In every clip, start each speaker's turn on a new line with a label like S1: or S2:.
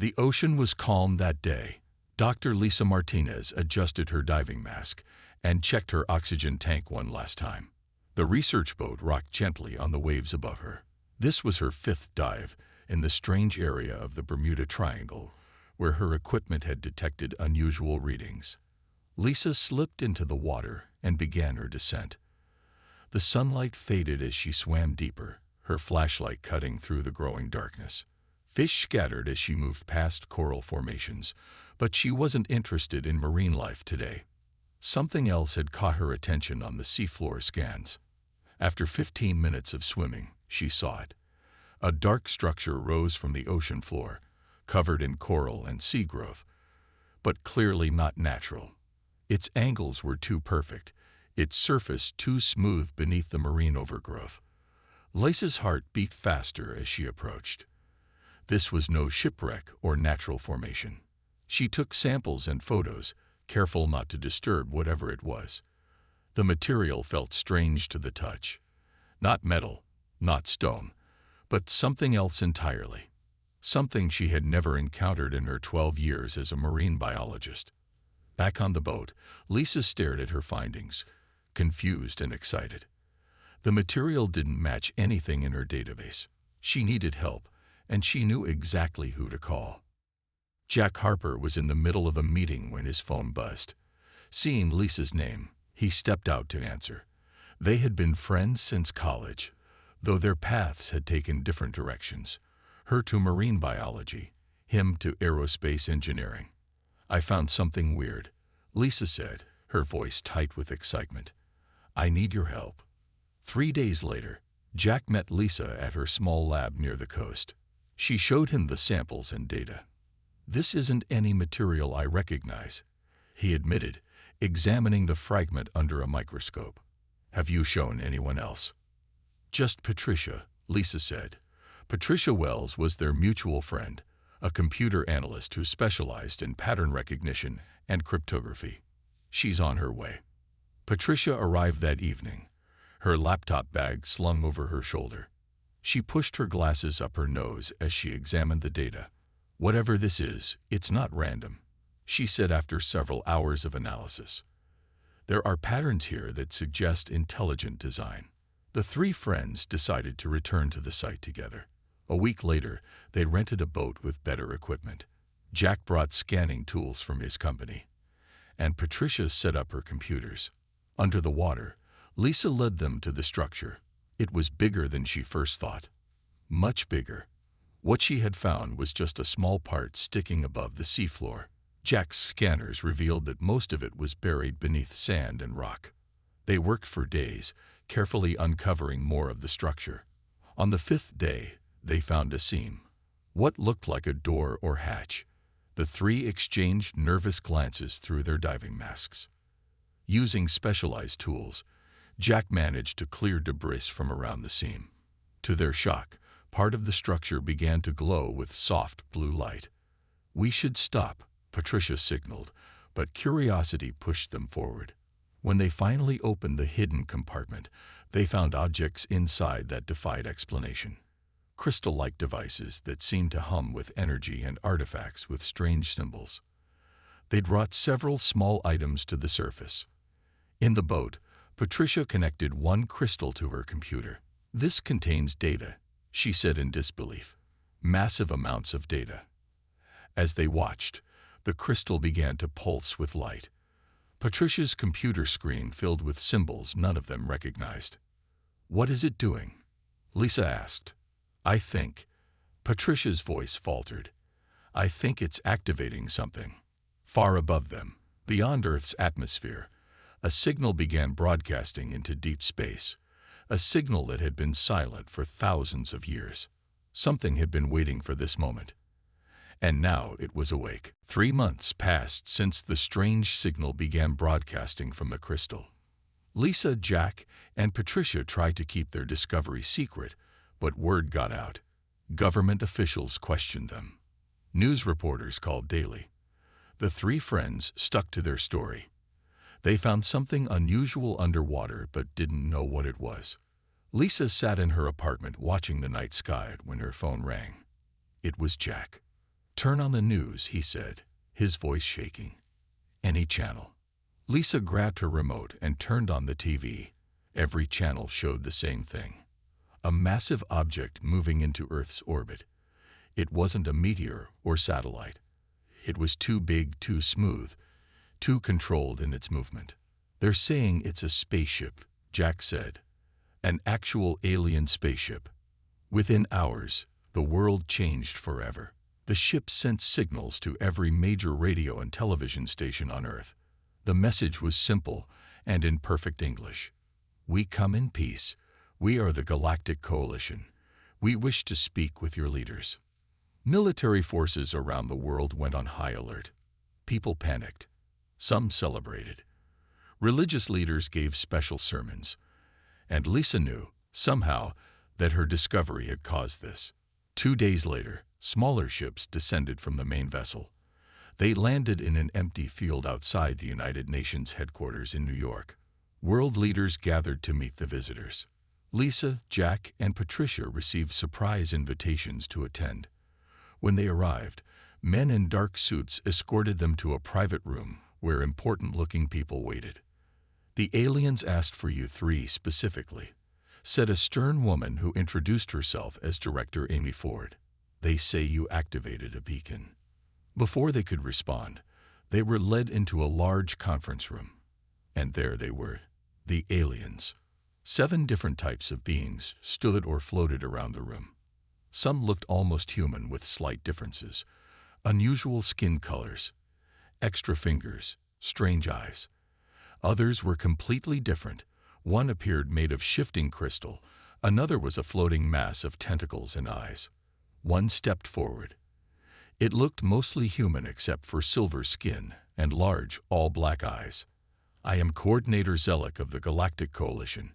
S1: The ocean was calm that day. Dr. Lisa Martinez adjusted her diving mask and checked her oxygen tank one last time. The research boat rocked gently on the waves above her. This was her fifth dive in the strange area of the Bermuda Triangle, where her equipment had detected unusual readings. Lisa slipped into the water and began her descent. The sunlight faded as she swam deeper, her flashlight cutting through the growing darkness. Fish scattered as she moved past coral formations, but she wasn't interested in marine life today. Something else had caught her attention on the seafloor scans. After 15 minutes of swimming, she saw it. A dark structure rose from the ocean floor, covered in coral and sea growth, but clearly not natural. Its angles were too perfect, its surface too smooth beneath the marine overgrowth. Lisa's heart beat faster as she approached. This was no shipwreck or natural formation. She took samples and photos, careful not to disturb whatever it was. The material felt strange to the touch. Not metal, not stone, but something else entirely. Something she had never encountered in her 12 years as a marine biologist. Back on the boat, Lisa stared at her findings, confused and excited. The material didn't match anything in her database. She needed help, and she knew exactly who to call. Jack Harper was in the middle of a meeting when his phone buzzed. Seeing Lisa's name, he stepped out to answer. They had been friends since college, though their paths had taken different directions. Her to marine biology, him to aerospace engineering. "I found something weird," Lisa said, her voice tight with excitement. "I need your help." 3 days later, Jack met Lisa at her small lab near the coast. She showed him the samples and data. "This isn't any material I recognize," he admitted, examining the fragment under a microscope. "Have you shown anyone else?" "Just Patricia," Lisa said. Patricia Wells was their mutual friend, a computer analyst who specialized in pattern recognition and cryptography. "She's on her way." Patricia arrived that evening, her laptop bag slung over her shoulder. She pushed her glasses up her nose as she examined the data. "Whatever this is, it's not random," she said after several hours of analysis. "There are patterns here that suggest intelligent design." The three friends decided to return to the site together. A week later, they rented a boat with better equipment. Jack brought scanning tools from his company, and Patricia set up her computers. Under the water, Lisa led them to the structure. It was bigger than she first thought. Much bigger. What she had found was just a small part sticking above the seafloor. Jack's scanners revealed that most of it was buried beneath sand and rock. They worked for days, carefully uncovering more of the structure. On the 5th day, they found a seam. What looked like a door or hatch. The three exchanged nervous glances through their diving masks. Using specialized tools, Jack managed to clear debris from around the seam. To their shock, part of the structure began to glow with soft blue light. "We should stop," Patricia signaled, but curiosity pushed them forward. When they finally opened the hidden compartment, they found objects inside that defied explanation. Crystal-like devices that seemed to hum with energy and artifacts with strange symbols. They'd brought several small items to the surface. In the boat, Patricia connected one crystal to her computer. "This contains data," she said in disbelief. "Massive amounts of data." As they watched, the crystal began to pulse with light. Patricia's computer screen filled with symbols none of them recognized. "What is it doing?" Lisa asked. "I think," Patricia's voice faltered, "I think it's activating something." Far above them, beyond Earth's atmosphere, a signal began broadcasting into deep space, a signal that had been silent for thousands of years. Something had been waiting for this moment. And now it was awake. 3 months passed since the strange signal began broadcasting from the crystal. Lisa, Jack, and Patricia tried to keep their discovery secret, but word got out. Government officials questioned them. News reporters called daily. The three friends stuck to their story. They found something unusual underwater but didn't know what it was. Lisa sat in her apartment watching the night sky when her phone rang. It was Jack. "Turn on the news," he said, his voice shaking. "Any channel." Lisa grabbed her remote and turned on the TV. Every channel showed the same thing. A massive object moving into Earth's orbit. It wasn't a meteor or satellite. It was too big, too smooth, too controlled in its movement. "They're saying it's a spaceship," Jack said. "An actual alien spaceship." Within hours, the world changed forever. The ship sent signals to every major radio and television station on Earth. The message was simple and in perfect English. "We come in peace. We are the Galactic Coalition. We wish to speak with your leaders." Military forces around the world went on high alert. People panicked. Some celebrated. Religious leaders gave special sermons. And Lisa knew, somehow, that her discovery had caused this. 2 days later, smaller ships descended from the main vessel. They landed in an empty field outside the United Nations headquarters in New York. World leaders gathered to meet the visitors. Lisa, Jack, and Patricia received surprise invitations to attend. When they arrived, men in dark suits escorted them to a private room where important-looking people waited. "The aliens asked for you three specifically," said a stern woman who introduced herself as Director Amy Ford. "They say you activated a beacon." Before they could respond, they were led into a large conference room. And there they were, the aliens. 7 different types of beings stood or floated around the room. Some looked almost human with slight differences, unusual skin colors, extra fingers, strange eyes. Others were completely different. One appeared made of shifting crystal, another was a floating mass of tentacles and eyes. One stepped forward. It looked mostly human except for silver skin and large, all-black eyes. "I am Coordinator Zelek of the Galactic Coalition,"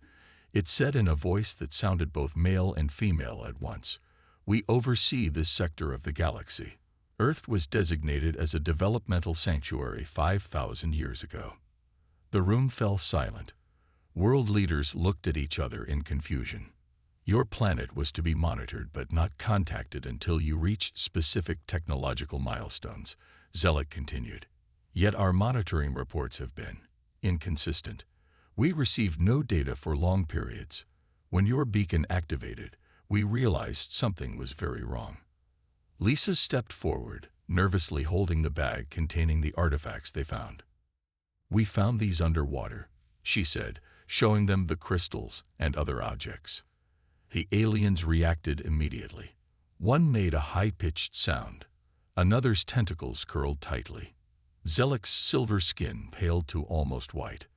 S1: it said in a voice that sounded both male and female at once. "We oversee this sector of the galaxy." Earth was designated as a developmental sanctuary 5,000 years ago. The room fell silent. World leaders looked at each other in confusion. "Your planet was to be monitored but not contacted until you reached specific technological milestones," Zelek continued. "Yet our monitoring reports have been inconsistent. We received no data for long periods. When your beacon activated, we realized something was very wrong." Lisa stepped forward, nervously holding the bag containing the artifacts they found. "We found these underwater," she said, showing them the crystals and other objects. The aliens reacted immediately. One made a high-pitched sound. Another's tentacles curled tightly. Zelek's silver skin paled to almost white.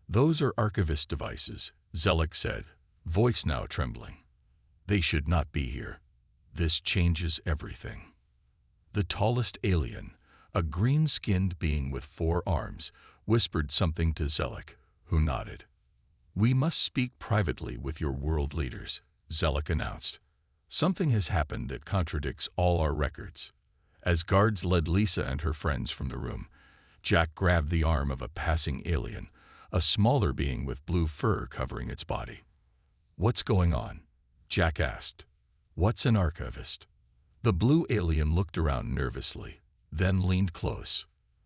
S1: "Those are archivist devices," Zelek said, voice now trembling. "They should not be here. This changes everything." The tallest alien, a green-skinned being with 4 arms, whispered something to Zelek, who nodded. "We must speak privately with your world leaders," Zelek announced. "Something has happened that contradicts all our records." As guards led Lisa and her friends from the room, Jack grabbed the arm of a passing alien, a smaller being with blue fur covering its body. "What's going on?" Jack asked. "What's an archivist?" The blue alien looked around nervously, then leaned close.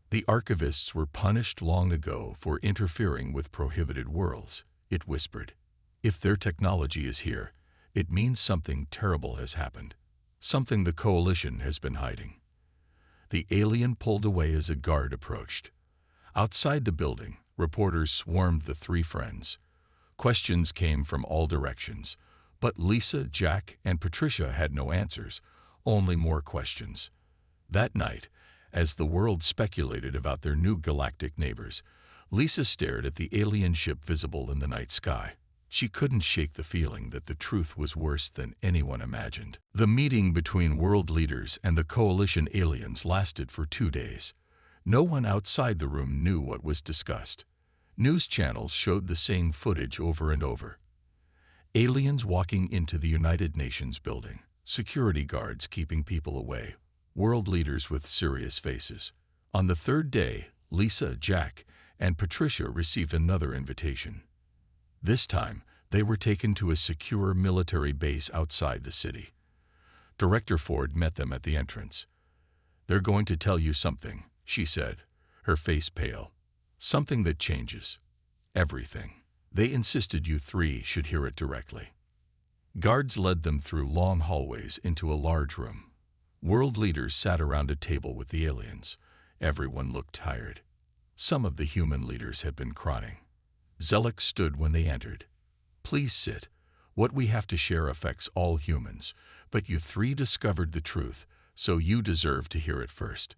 S1: "The archivists were punished long ago for interfering with prohibited worlds," it whispered. "If their technology is here, it means something terrible has happened, something the Coalition has been hiding." The alien pulled away as a guard approached. Outside the building, reporters swarmed the 3 friends. Questions came from all directions, but Lisa, Jack, and Patricia had no answers, only more questions. That night, as the world speculated about their new galactic neighbors, Lisa stared at the alien ship visible in the night sky. She couldn't shake the feeling that the truth was worse than anyone imagined. The meeting between world leaders and the Coalition aliens lasted for 2 days. No one outside the room knew what was discussed. News channels showed the same footage over and over. Aliens walking into the United Nations building, security guards keeping people away, world leaders with serious faces. On the 3rd day, Lisa, Jack, and Patricia received another invitation. This time, they were taken to a secure military base outside the city. Director Ford met them at the entrance. "They're going to tell you something," she said, her face pale. "Something that changes everything. They insisted you three should hear it directly." Guards led them through long hallways into a large room. World leaders sat around a table with the aliens. Everyone looked tired. Some of the human leaders had been crying. Zelek stood when they entered. "Please sit. What we have to share affects all humans, but you three discovered the truth, so you deserve to hear it first."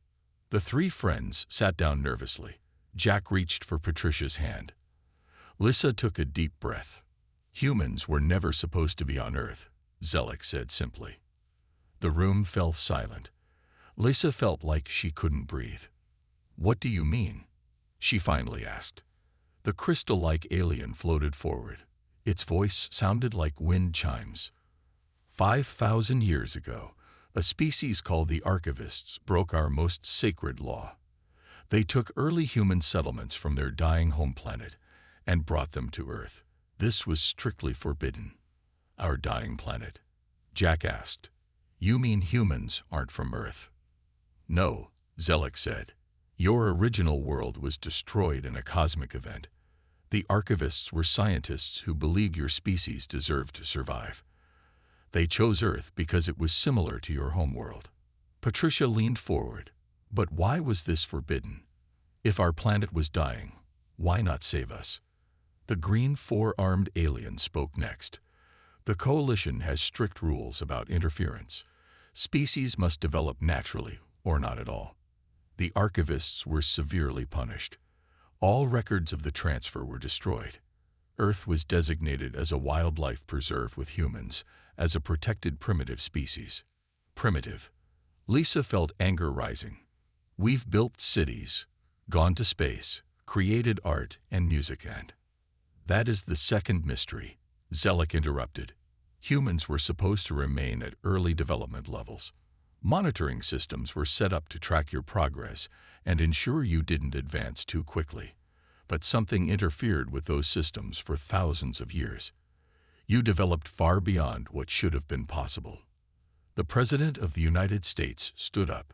S1: The three friends sat down nervously. Jack reached for Patricia's hand. Lissa took a deep breath. "Humans were never supposed to be on Earth," Zelek said simply. The room fell silent. Lissa felt like she couldn't breathe. "What do you mean?" she finally asked. The crystal-like alien floated forward. Its voice sounded like wind chimes. 5,000 years ago, a species called the Archivists broke our most sacred law. They took early human settlements from their dying home planet and brought them to Earth. This was strictly forbidden. "Our dying planet?" Jack asked. "You mean humans aren't from Earth?" "No," Zelek said. "Your original world was destroyed in a cosmic event. The Archivists were scientists who believed your species deserved to survive. They chose Earth because it was similar to your homeworld." Patricia leaned forward. "But why was this forbidden? If our planet was dying, why not save us?" The green four-armed alien spoke next. "The Coalition has strict rules about interference. Species must develop naturally or not at all. The Archivists were severely punished. All records of the transfer were destroyed. Earth was designated as a wildlife preserve with humans, as a protected primitive species." Primitive. Lisa felt anger rising. "We've built cities, gone to space, created art and music, and—" "That is the second mystery," Zelek interrupted. "Humans were supposed to remain at early development levels. Monitoring systems were set up to track your progress and ensure you didn't advance too quickly. But something interfered with those systems for thousands of years. You developed far beyond what should have been possible." The President of the United States stood up.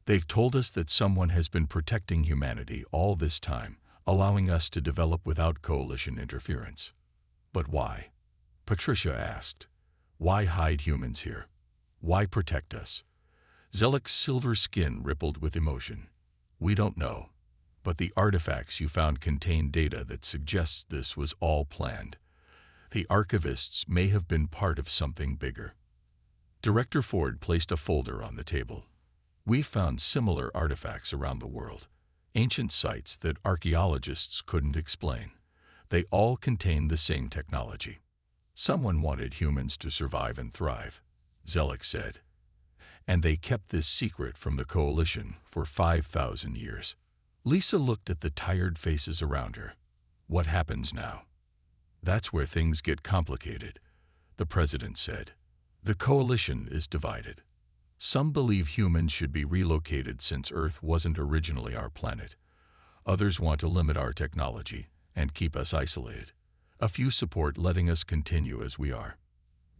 S1: "They've told us that someone has been protecting humanity all this time, allowing us to develop without Coalition interference." "But why?" Patricia asked. "Why hide humans here? Why protect us?" Zelek's silver skin rippled with emotion. "We don't know. But the artifacts you found contain data that suggests this was all planned. The Archivists may have been part of something bigger." Director Ford placed a folder on the table. "We found similar artifacts around the world, ancient sites that archaeologists couldn't explain. They all contain the same technology. Someone wanted humans to survive and thrive," Zelek said. "And they kept this secret from the Coalition for 5,000 years." Lisa looked at the tired faces around her. "What happens now?" "That's where things get complicated," the President said. "The Coalition is divided. Some believe humans should be relocated since Earth wasn't originally our planet. Others want to limit our technology and keep us isolated. A few support letting us continue as we are."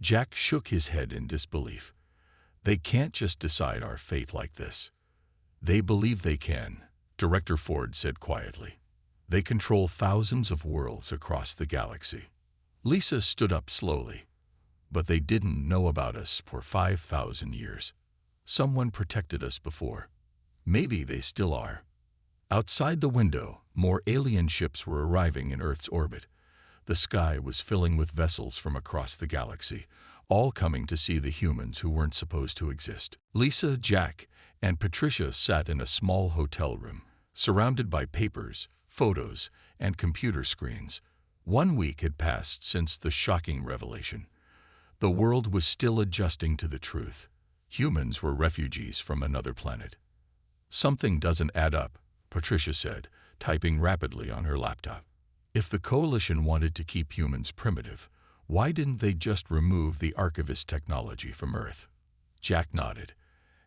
S1: Jack shook his head in disbelief. "They can't just decide our fate like this." "They believe they can," Director Ford said quietly. "They control thousands of worlds across the galaxy." Lisa stood up slowly. "But they didn't know about us for 5,000 years. Someone protected us before. Maybe they still are." Outside the window, more alien ships were arriving in Earth's orbit. The sky was filling with vessels from across the galaxy, all coming to see the humans who weren't supposed to exist. Lisa, Jack, and Patricia sat in a small hotel room, surrounded by papers, photos, and computer screens. 1 week had passed since the shocking revelation. The world was still adjusting to the truth. Humans were refugees from another planet. "Something doesn't add up," Patricia said, typing rapidly on her laptop. "If the Coalition wanted to keep humans primitive, why didn't they just remove the Archivist technology from Earth?" Jack nodded.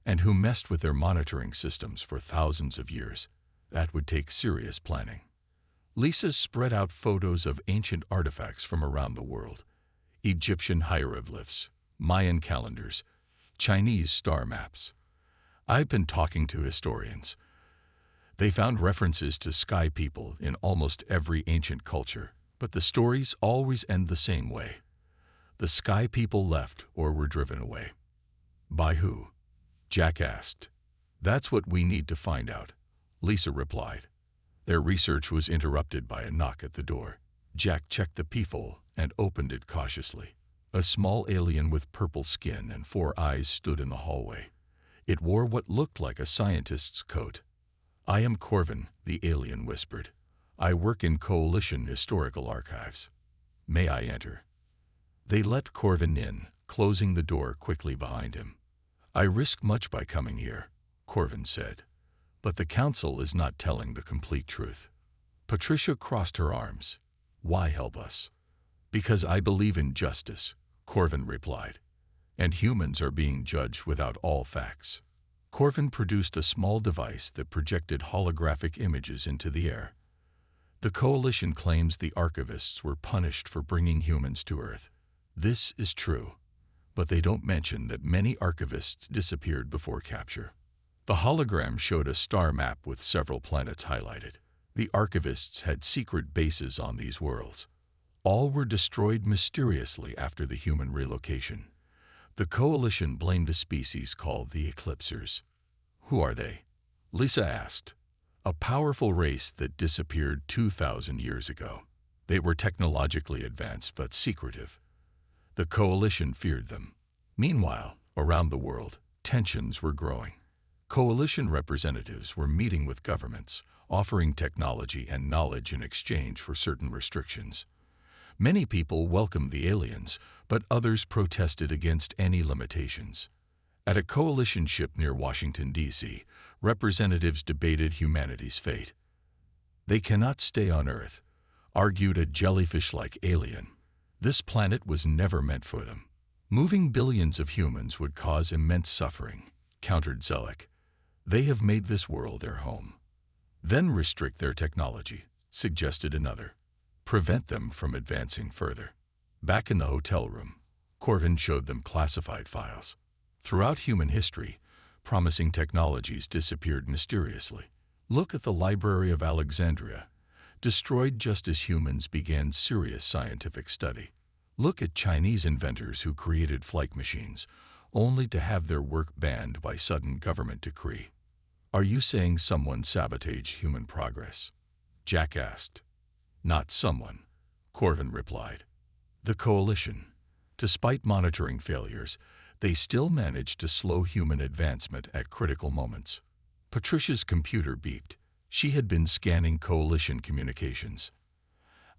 S1: "And who messed with their monitoring systems for thousands of years? That would take serious planning." Lisa spread out photos of ancient artifacts from around the world. Egyptian hieroglyphs, Mayan calendars, Chinese star maps. I've been talking to historians. They found references to sky people in almost every ancient culture, but the stories always end the same way. The sky people left or were driven away. By who? Jack asked. That's what we need to find out, Lisa replied. Their research was interrupted by a knock at the door. Jack checked the peephole and opened it cautiously. A small alien with purple skin and 4 eyes stood in the hallway. It wore what looked like a scientist's coat. I am Corvin, the alien whispered. I work in Coalition Historical Archives. May I enter? They let Corvin in, closing the door quickly behind him. I risk much by coming here, Corvin said. But the council is not telling the complete truth. Patricia crossed her arms. Why help us? Because I believe in justice, Corvin replied. And humans are being judged without all facts. Corvin produced a small device that projected holographic images into the air. The Coalition claims the archivists were punished for bringing humans to Earth. This is true, but they don't mention that many archivists disappeared before capture. The hologram showed a star map with several planets highlighted. The archivists had secret bases on these worlds. All were destroyed mysteriously after the human relocation. The Coalition blamed a species called the Eclipsers. Who are they? Lisa asked. A powerful race that disappeared 2,000 years ago. They were technologically advanced but secretive. The Coalition feared them. Meanwhile, around the world, tensions were growing. Coalition representatives were meeting with governments, offering technology and knowledge in exchange for certain restrictions. Many people welcomed the aliens, but others protested against any limitations. At a Coalition ship near Washington, D.C., representatives debated humanity's fate. They cannot stay on Earth, argued a jellyfish-like alien. This planet was never meant for them. Moving billions of humans would cause immense suffering, countered Zelek. They have made this world their home. Then restrict their technology, suggested another. Prevent them from advancing further. Back in the hotel room, Corvin showed them classified files. Throughout human history, promising technologies disappeared mysteriously. Look at the Library of Alexandria, destroyed just as humans began serious scientific study. Look at Chinese inventors who created flight machines, only to have their work banned by sudden government decree. Are you saying someone sabotaged human progress? Jack asked. Not someone, Corvin replied. The Coalition. Despite monitoring failures, they still managed to slow human advancement at critical moments. Patricia's computer beeped. She had been scanning Coalition communications.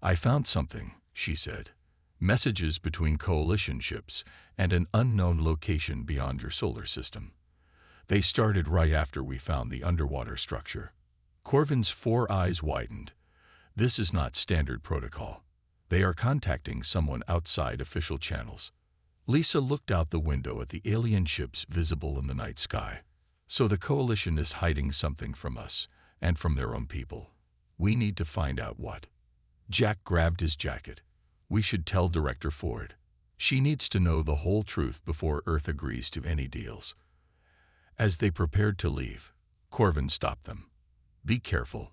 S1: I found something, she said. Messages between Coalition ships and an unknown location beyond your solar system. They started right after we found the underwater structure. Corvin's 4 eyes widened. This is not standard protocol. They are contacting someone outside official channels. Lisa looked out the window at the alien ships visible in the night sky. So the Coalition is hiding something from us and from their own people. We need to find out what. Jack grabbed his jacket. We should tell Director Ford. She needs to know the whole truth before Earth agrees to any deals. As they prepared to leave, Corvin stopped them. Be careful.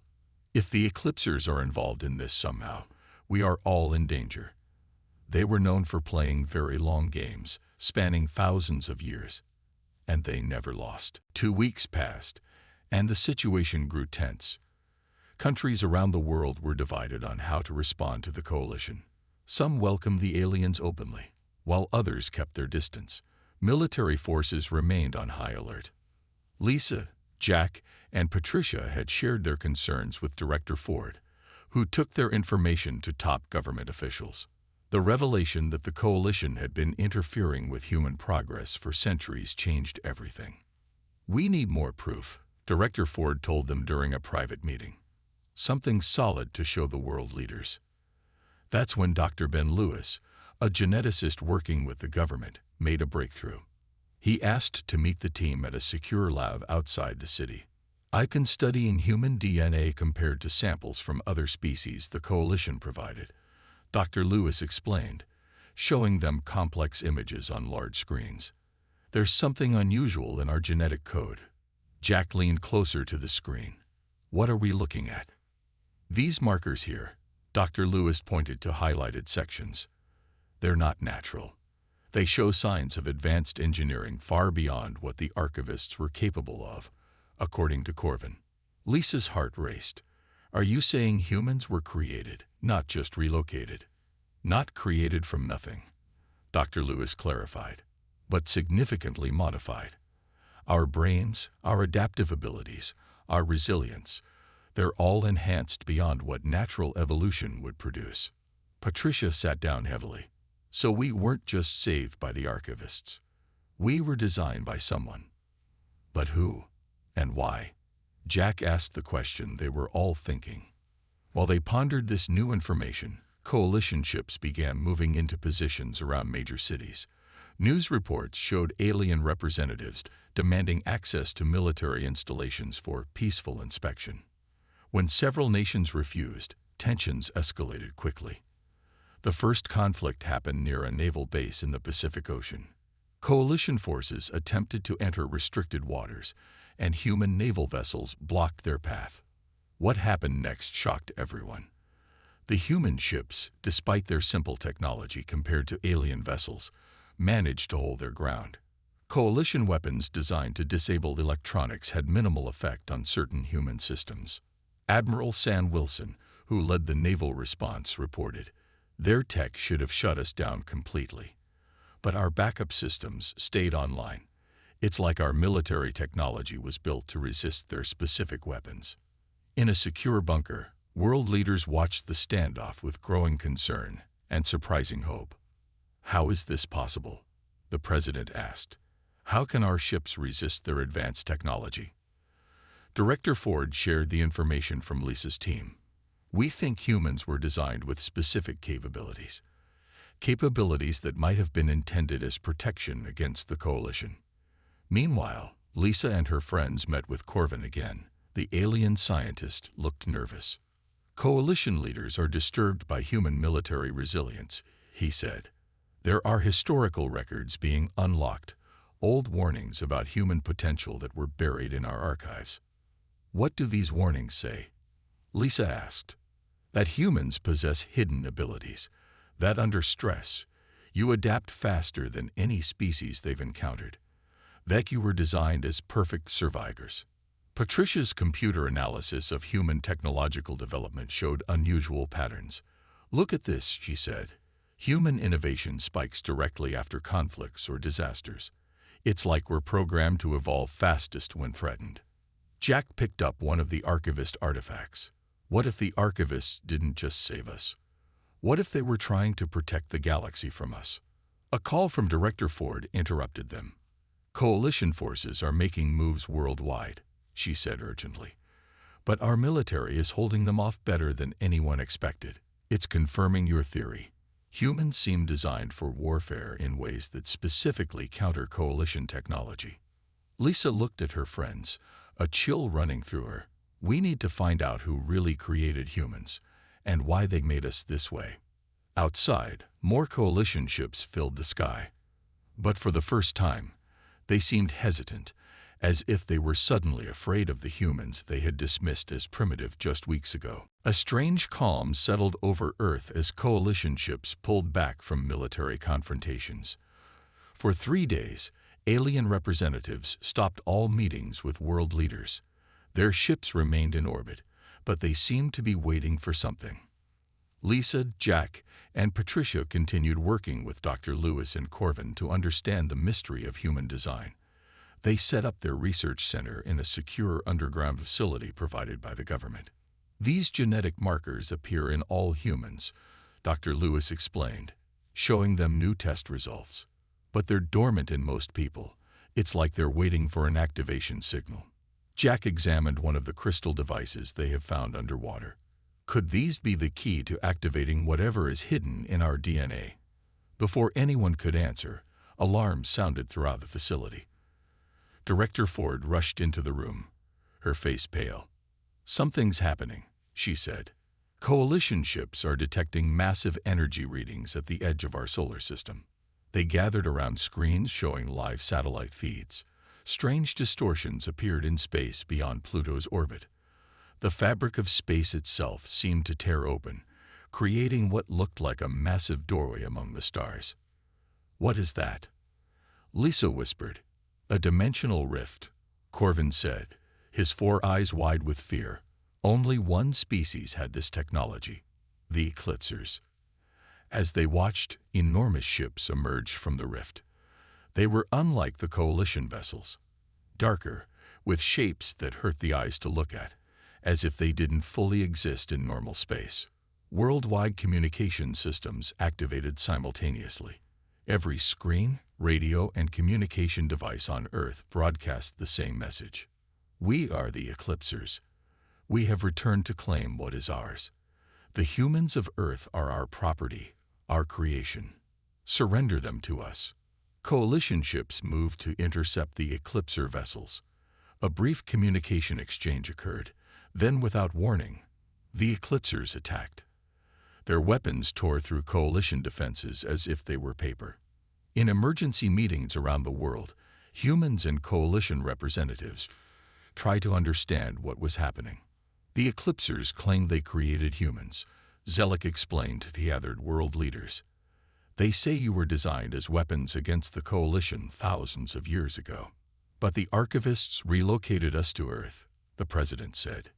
S1: If the Eclipsers are involved in this somehow, we are all in danger. They were known for playing very long games, spanning thousands of years. And they never lost. 2 weeks passed, and the situation grew tense. Countries around the world were divided on how to respond to the Coalition. Some welcomed the aliens openly, while others kept their distance. Military forces remained on high alert. Lisa, Jack, and Patricia had shared their concerns with Director Ford, who took their information to top government officials. The revelation that the Coalition had been interfering with human progress for centuries changed everything. We need more proof, Director Ford told them during a private meeting. Something solid to show the world leaders. That's when Dr. Ben Lewis, a geneticist working with the government, made a breakthrough. He asked to meet the team at a secure lab outside the city. I've been studying human DNA compared to samples from other species the Coalition provided, Dr. Lewis explained, showing them complex images on large screens. There's something unusual in our genetic code. Jack leaned closer to the screen. What are we looking at? These markers here, Dr. Lewis pointed to highlighted sections. They're not natural. They show signs of advanced engineering far beyond what the archivists were capable of, according to Corvin. Lisa's heart raced. Are you saying humans were created, not just relocated? Not created from nothing, Dr. Lewis clarified, but significantly modified. Our brains, our adaptive abilities, our resilience, they're all enhanced beyond what natural evolution would produce. Patricia sat down heavily. So we weren't just saved by the archivists. We were designed by someone. But who? And why? Jack asked the question they were all thinking. While they pondered this new information, coalition ships began moving into positions around major cities. News reports showed alien representatives demanding access to military installations for peaceful inspection. When several nations refused, tensions escalated quickly. The first conflict happened near a naval base in the Pacific Ocean. Coalition forces attempted to enter restricted waters, and human naval vessels blocked their path. What happened next shocked everyone. The human ships, despite their simple technology compared to alien vessels, managed to hold their ground. Coalition weapons designed to disable electronics had minimal effect on certain human systems. Admiral Sam Wilson, who led the naval response, reported, "Their tech should have shut us down completely. But our backup systems stayed online. It's like our military technology was built to resist their specific weapons." In a secure bunker, world leaders watched the standoff with growing concern and surprising hope. "How is this possible?" the president asked. "How can our ships resist their advanced technology?" Director Ford shared the information from Lisa's team. "We think humans were designed with specific capabilities that might have been intended as protection against the coalition." Meanwhile, Lisa and her friends met with Corvin again. The alien scientist looked nervous. "Coalition leaders are disturbed by human military resilience," he said. "There are historical records being unlocked, old warnings about human potential that were buried in our archives." "What do these warnings say?" Lisa asked. "That humans possess hidden abilities, that under stress, you adapt faster than any species they've encountered, that you were designed as perfect survivors." Patricia's computer analysis of human technological development showed unusual patterns. "Look at this," she said. "Human innovation spikes directly after conflicts or disasters. It's like we're programmed to evolve fastest when threatened." Jack picked up one of the archivist artifacts. What if the archivists didn't just save us? What if they were trying to protect the galaxy from us? A call from Director Ford interrupted them. "Coalition forces are making moves worldwide," she said urgently. "But our military is holding them off better than anyone expected. It's confirming your theory. Humans seem designed for warfare in ways that specifically counter coalition technology." Lisa looked at her friends, a chill running through her. "We need to find out who really created humans, and why they made us this way." Outside, more coalition ships filled the sky. But for the first time, they seemed hesitant, as if they were suddenly afraid of the humans they had dismissed as primitive just weeks ago. A strange calm settled over Earth as coalition ships pulled back from military confrontations. For 3 days, alien representatives stopped all meetings with world leaders. Their ships remained in orbit, but they seemed to be waiting for something. Lisa, Jack, and Patricia continued working with Dr. Lewis and Corvin to understand the mystery of human design. They set up their research center in a secure underground facility provided by the government. "These genetic markers appear in all humans," Dr. Lewis explained, showing them new test results. "But they're dormant in most people. It's like they're waiting for an activation signal." Jack examined one of the crystal devices they have found underwater. "Could these be the key to activating whatever is hidden in our DNA?" Before anyone could answer, alarms sounded throughout the facility. Director Ford rushed into the room, her face pale. "Something's happening," she said. "Coalition ships are detecting massive energy readings at the edge of our solar system." They gathered around screens showing live satellite feeds. Strange distortions appeared in space beyond Pluto's orbit. The fabric of space itself seemed to tear open, creating what looked like a massive doorway among the stars. "What is that?" Lisa whispered. "A dimensional rift," Corvin said, his 4 eyes wide with fear. Only one species had this technology, the Eclipsers. As they watched, enormous ships emerged from the rift. They were unlike the Coalition vessels, darker, with shapes that hurt the eyes to look at, as if they didn't fully exist in normal space. Worldwide communication systems activated simultaneously. Every screen, radio, and communication device on Earth broadcast the same message. "We are the Eclipsers. We have returned to claim what is ours. The humans of Earth are our property, our creation. Surrender them to us." Coalition ships moved to intercept the Eclipser vessels. A brief communication exchange occurred. Then, without warning, the Eclipsers attacked. Their weapons tore through Coalition defenses as if they were paper. In emergency meetings around the world, humans and Coalition representatives tried to understand what was happening. The Eclipsers claimed they created humans, Zelek explained to gathered world leaders. "They say you were designed as weapons against the Coalition thousands of years ago. But the archivists relocated us to Earth," the president said.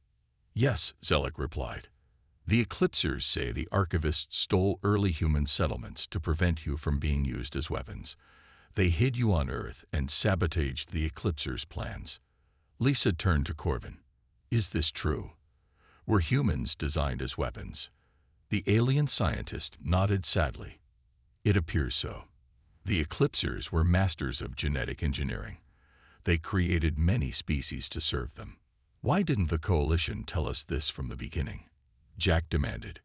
S1: "Yes," Zelek replied. "The Eclipsers say the archivists stole early human settlements to prevent you from being used as weapons. They hid you on Earth and sabotaged the Eclipsers' plans." Lisa turned to Corvin. "Is this true? Were humans designed as weapons?" The alien scientist nodded sadly. "It appears so. The Eclipsers were masters of genetic engineering. They created many species to serve them." "Why didn't the Coalition tell us this from the beginning?" Jack demanded.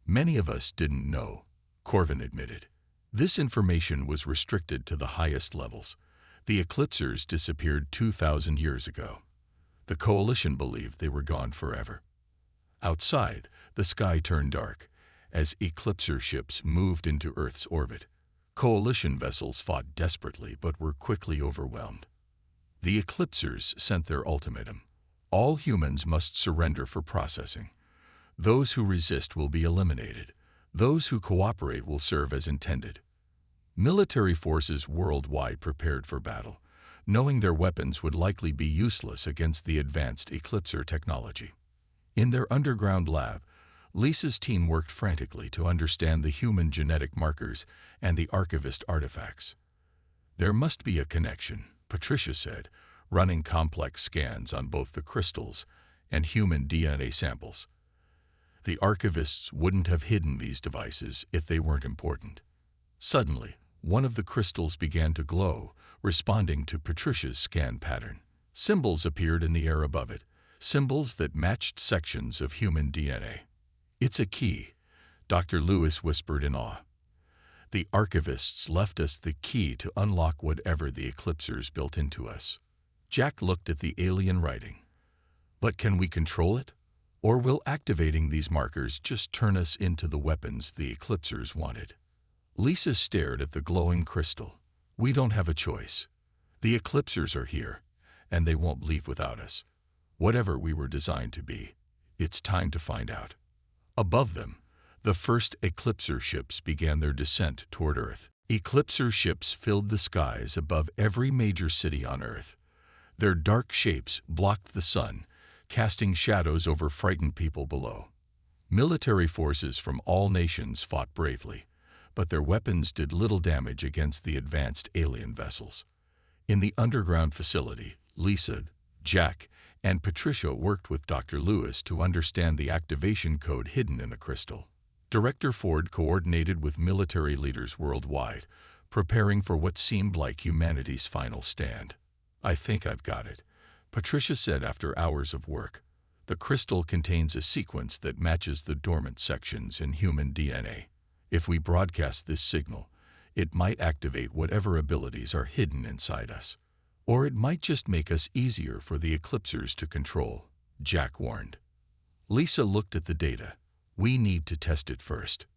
S1: "Many of us didn't know," Corvin admitted. "This information was restricted to the highest levels. The Eclipsers disappeared 2,000 years ago. The Coalition believed they were gone forever." Outside, the sky turned dark as Eclipser ships moved into Earth's orbit. Coalition vessels fought desperately but were quickly overwhelmed. The Eclipsers sent their ultimatum. "All humans must surrender for processing. Those who resist will be eliminated. Those who cooperate will serve as intended." Military forces worldwide prepared for battle, knowing their weapons would likely be useless against the advanced Eclipser technology. In their underground lab, Lisa's team worked frantically to understand the human genetic markers and the archivist artifacts. "There must be a connection," Patricia said, running complex scans on both the crystals and human DNA samples. The archivists wouldn't have hidden these devices if they weren't important. Suddenly, one of the crystals began to glow, responding to Patricia's scan pattern. Symbols appeared in the air above it, symbols that matched sections of human DNA. "It's a key," Dr. Lewis whispered in awe. "The archivists left us the key to unlock whatever the Eclipsers built into us." Jack looked at the alien writing. "But can we control it? Or will activating these markers just turn us into the weapons the Eclipsers wanted?" Lisa stared at the glowing crystal. "We don't have a choice. The Eclipsers are here, and they won't leave without us. Whatever we were designed to be, it's time to find out." Above them, the first Eclipser ships began their descent toward Earth. Eclipser ships filled the skies above every major city on Earth. Their dark shapes blocked the sun, casting shadows over frightened people below. Military forces from all nations fought bravely, but their weapons did little damage against the advanced alien vessels. In the underground facility, Lisa, Jack, and Patricia worked with Dr. Lewis to understand the activation code hidden in the crystal. Director Ford coordinated with military leaders worldwide, preparing for what seemed like humanity's final stand. "I think I've got it," Patricia said after hours of work. "The crystal contains a sequence that matches the dormant sections in human DNA. If we broadcast this signal, it might activate whatever abilities are hidden inside us. Or it might just make us easier for the Eclipsers to control," Jack warned. Lisa looked at the data. "We need to test it first."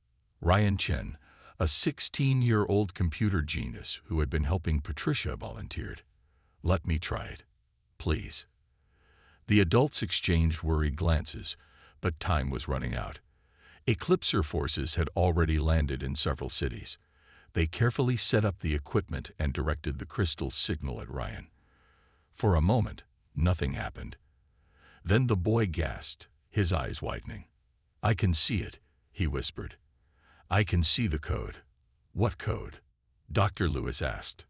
S1: Ryan Chen, a 16-year-old computer genius who had been helping Patricia, volunteered. Let me try it. Please. The adults exchanged worried glances, but time was running out. Eclipser forces had already landed in several cities. They carefully set up the equipment and directed the crystal's signal at Ryan. For a moment, nothing happened. Then the boy gasped, his eyes widening. "I can see it," he whispered. "I can see the code." "What code?" Dr. Lewis asked.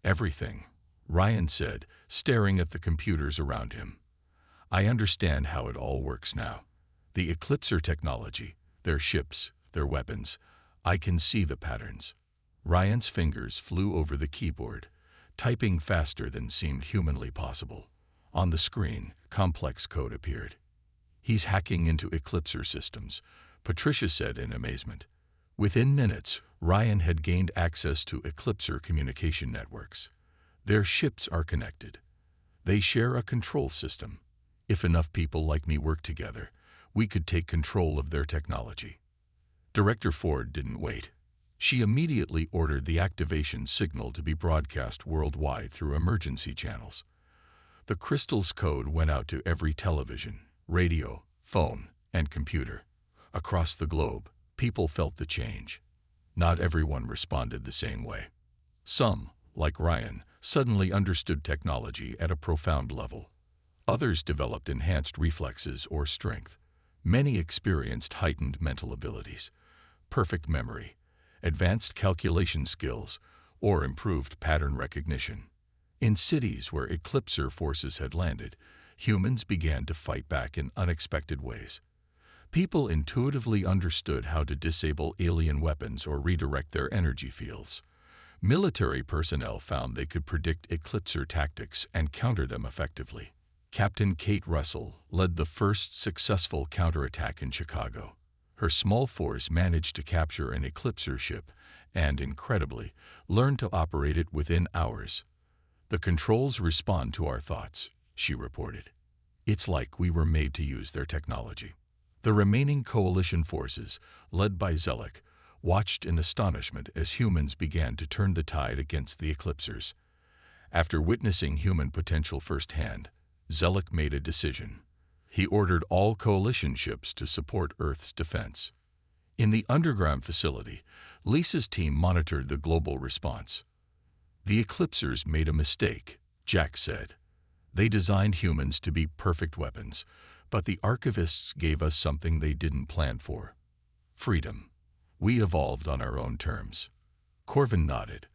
S1: "Everything," Ryan said, staring at the computers around him. "I understand how it all works now. The Eclipser technology, their ships, their weapons. I can see the patterns." Ryan's fingers flew over the keyboard, typing faster than seemed humanly possible. On the screen, complex code appeared. "He's hacking into Eclipser systems," Patricia said in amazement. Within minutes, Ryan had gained access to Eclipser communication networks. "Their ships are connected. They share a control system. If enough people like me work together, we could take control of their technology." Director Ford didn't wait. She immediately ordered the activation signal to be broadcast worldwide through emergency channels. The crystal's code went out to every television, radio, phone, and computer. Across the globe, people felt the change. Not everyone responded the same way. Some, like Ryan, suddenly understood technology at a profound level. Others developed enhanced reflexes or strength. Many experienced heightened mental abilities, perfect memory, advanced calculation skills, or improved pattern recognition. In cities where Eclipser forces had landed, humans began to fight back in unexpected ways. People intuitively understood how to disable alien weapons or redirect their energy fields. Military personnel found they could predict Eclipser tactics and counter them effectively. Captain Kate Russell led the first successful counterattack in Chicago. Her small force managed to capture an Eclipser ship and, incredibly, learned to operate it within hours. "The controls respond to our thoughts," she reported. "It's like we were made to use their technology." The remaining coalition forces, led by Zelek, watched in astonishment as humans began to turn the tide against the Eclipsers. After witnessing human potential firsthand, Zelek made a decision. He ordered all coalition ships to support Earth's defense. In the underground facility, Lisa's team monitored the global response. "The Eclipsers made a mistake," Jack said. "They designed humans to be perfect weapons, but the archivists gave us something they didn't plan for. Freedom. We evolved on our own terms." Corvin nodded.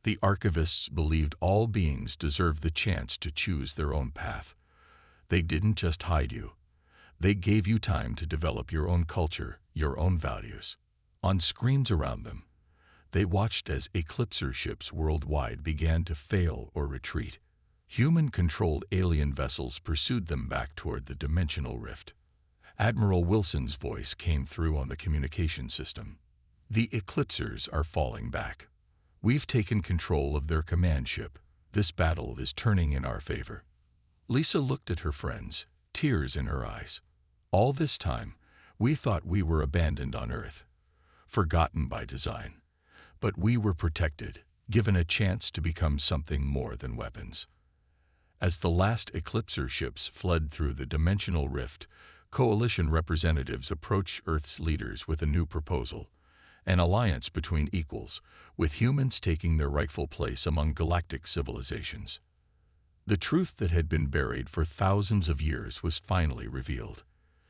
S1: "The archivists believed all beings deserved the chance to choose their own path. They didn't just hide you. They gave you time to develop your own culture, your own values." On screens around them, they watched as Eclipser ships worldwide began to fail or retreat. Human-controlled alien vessels pursued them back toward the dimensional rift. Admiral Wilson's voice came through on the communication system. "The Eclipsers are falling back. We've taken control of their command ship. This battle is turning in our favor." Lisa looked at her friends, tears in her eyes. "All this time, we thought we were abandoned on Earth, forgotten by design. But we were protected, given a chance to become something more than weapons." As the last Eclipser ships fled through the dimensional rift, coalition representatives approached Earth's leaders with a new proposal: an alliance between equals, with humans taking their rightful place among galactic civilizations. The truth that had been buried for thousands of years was finally revealed.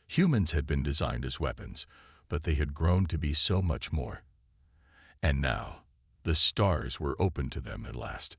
S1: Humans had been designed as weapons, but they had grown to be so much more. And now, the stars were open to them at last.